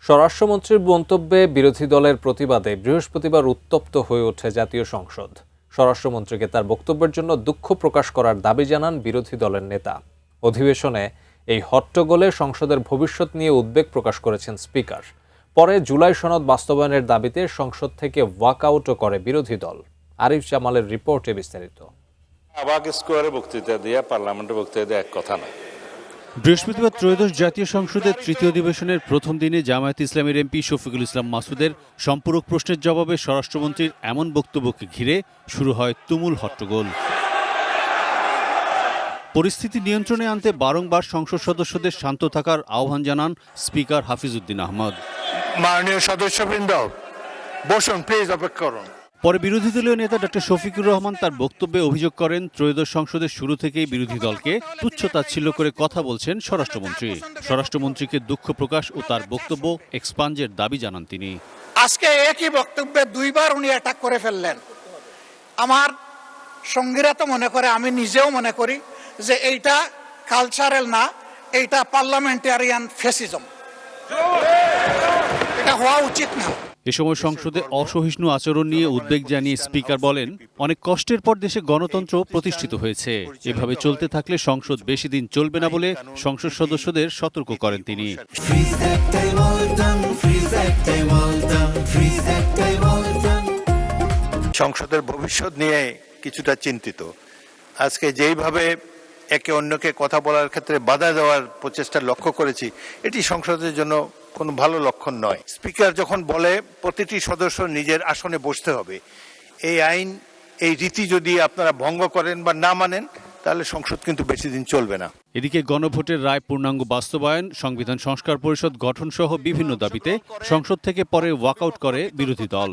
স্বরাষ্ট্রমন্ত্রীর মন্তব্যে বিরোধী দলের প্রতিবাদে বৃহস্পতিবার উত্তপ্ত হয়ে ওঠে জাতীয় সংসদ। স্বরাষ্ট্রমন্ত্রীকে তার বক্তব্যের জন্য দুঃখ প্রকাশ করার দাবি জানান বিরোধী দলের নেতা। অধিবেশনে এই হট্টগোলে সংসদের ভবিষ্যৎ নিয়ে উদ্বেগ প্রকাশ করেছেন স্পিকার। পরে জুলাই সনদ বাস্তবায়নের দাবিতে সংসদ থেকে ওয়াকআউটও করে বিরোধী দল। আরিফ জামালের রিপোর্টে বিস্তারিত। আবাগ স্কোয়ারে বক্তৃতা দিয়ে পার্লামেন্টে বক্তৃতা দিয়ে এক কথা না। বৃহস্পতিবার ত্রয়োদশ জাতীয় সংসদের তৃতীয় অধিবেশনের প্রথম দিনে জামায়াত ইসলামের এমপি শফিকুল ইসলাম মাসুদের সম্পূরক প্রশ্নের জবাবে স্বরাষ্ট্রমন্ত্রীর এমন বক্তব্যকে ঘিরে শুরু হয় তুমুল হট্টগোল। পরিস্থিতি নিয়ন্ত্রণে আনতে বারংবার সংসদ সদস্যদের শান্ত থাকার আহ্বান জানান স্পিকার হাফিজউদ্দিন আহমদ। মাননীয় সদস্যবৃন্দ, বসুন প্লিজ, অপেক্ষা করুন। পরে বিরোধী দলীয় নেতা ডক্টর শফিকুর রহমান তার বক্তব্যে অভিযোগ করেন, ত্রয়োদশ সংসদের শুরু থেকেই বিরোধী দলকে তুচ্ছ-তাচ্ছিল্য করে কথা বলছেন স্বরাষ্ট্রমন্ত্রী। স্বরাষ্ট্রমন্ত্রীকে দুঃখ প্রকাশ ও তার বক্তব্য এক্সপাঞ্জের দাবি জানান তিনি। আজকে একই বক্তব্যে দুইবার উনি অ্যাটাক করে ফেললেন। আমার সঙ্গীরা তো মনে করে, আমি নিজেও মনে করি যে এইটা কালচারাল না, এইটা পার্লামেন্টারিয়ান ফ্যাসিজম। এটা হওয়া উচিত না। এ সময় সংসদে অসহিষ্ণু আচরণ নিয়ে উদ্বেগ জানিয়ে স্পিকার বলেন, অনেক কষ্টের পর দেশে গণতন্ত্র প্রতিষ্ঠিত হয়েছে। এভাবে চলতে থাকলে সংসদ বেশি দিন চলবে না বলে সংসদ সদস্যদের সতর্ক করেন তিনি। সংসদের ভবিষ্যৎ নিয়ে কিছুটা চিন্তিত। আজকে যেইভাবে একে অন্যকে কথা বলার ক্ষেত্রে বাধা দেওয়ার প্রচেষ্টা লক্ষ্য করেছি, এটি সংসদের জন্য কোনো ভালো লক্ষণ নয়। স্পিকার যখন বলে প্রতিটি সদস্য নিজের আসনে বসতে হবে, এই আইন, এই রীতি যদি আপনারা ভঙ্গ করেন বা না মানেন, তাহলে সংসদ কিন্তু বেশি দিন চলবে না। এদিকে গণভোটের রায় পূর্ণাঙ্গ বাস্তবায়ন, সংবিধান সংস্কার পরিষদ গঠন সহ বিভিন্ন দাবিতে সংসদ থেকে পরে ওয়াকআউট করে বিরোধী দল।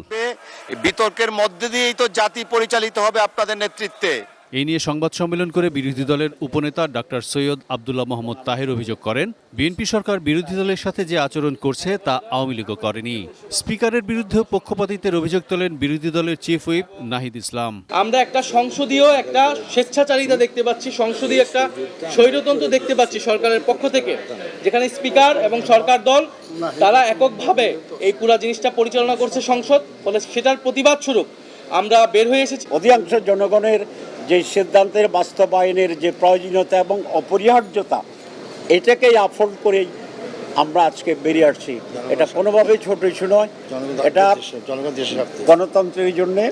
বিতর্কের মধ্যে দিয়েই তো জাতি পরিচালিত হবে আপনাদের নেতৃত্বে। এই নিয়ে সংবাদ সম্মেলন করে বিরোধী দলের উপনেতা ডাক্তার সৈয়দ আব্দুল্লাহ মোহাম্মদ তাহের অভিযোগ করেন, বিএনপি সরকার বিরোধী দলের সাথে যে আচরণ করছে তা আওয়ামী লীগও করেনি। স্পিকারের বিরুদ্ধে পক্ষপাতিত্বের অভিযোগ তোলেন বিরোধী দলের চিফ হুইপ নাহিদ ইসলাম। আমরা একটা সংসদীয় একটা স্বেচ্ছাচারিতা দেখতে পাচ্ছি, সংসদীয় একটা স্বৈরতন্ত্র দেখতে পাচ্ছি সরকারের পক্ষ থেকে, যেখানে স্পিকার এবং সরকার দল তারা এককভাবে এই পুরো জিনিসটা পরিচালনা করছে সংসদ। ফলে সেটার প্রতিবাদ স্বরূপ আমরা বের হয়ে এসেছি। অধিকাংশ জনগণের যে সিদ্ধান্তের বাস্তবায়নের যে প্রয়োজনীয়তা এবং অপরিহার্যতা, এটাকেই আফোর্ড করেই আমরা আজকে বেরিয়ে আসছি। এটা কোনোভাবেই ছোট ইস্যু নয়, এটা গণতন্ত্রের জন্যে,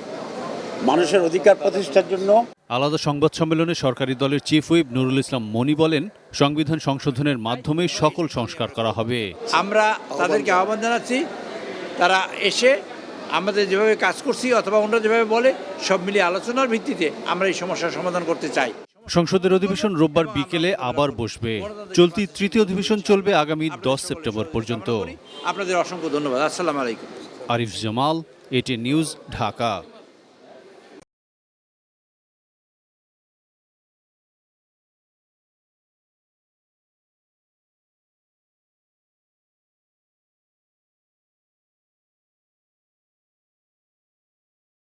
মানুষের অধিকার প্রতিষ্ঠার জন্য। আলাদা সংবাদ সম্মেলনে সরকারি দলের চিফ হুইপ নুরুল ইসলাম মনি বলেন, সংবিধান সংশোধনের মাধ্যমে সকল সংস্কার করা হবে। আমরা তাদেরকে আহ্বান জানাচ্ছি, তারা এসে আমাদের যেভাবে কাজ করছি অথবা অন্য যেভাবে বলে, সব মিলিয়ে আলোচনার ভিত্তিতে আমরা এই সমস্যার সমাধান করতে চাই। সংসদের অধিবেশন রোববার বিকেলে আবার বসবে। চলতি তৃতীয় অধিবেশন চলবে আগামী 10 সেপ্টেম্বর পর্যন্ত। আপনাদের অসংখ্য ধন্যবাদ। আসসালামু আলাইকুম। Arif Jamal, ATN news, Dhaka.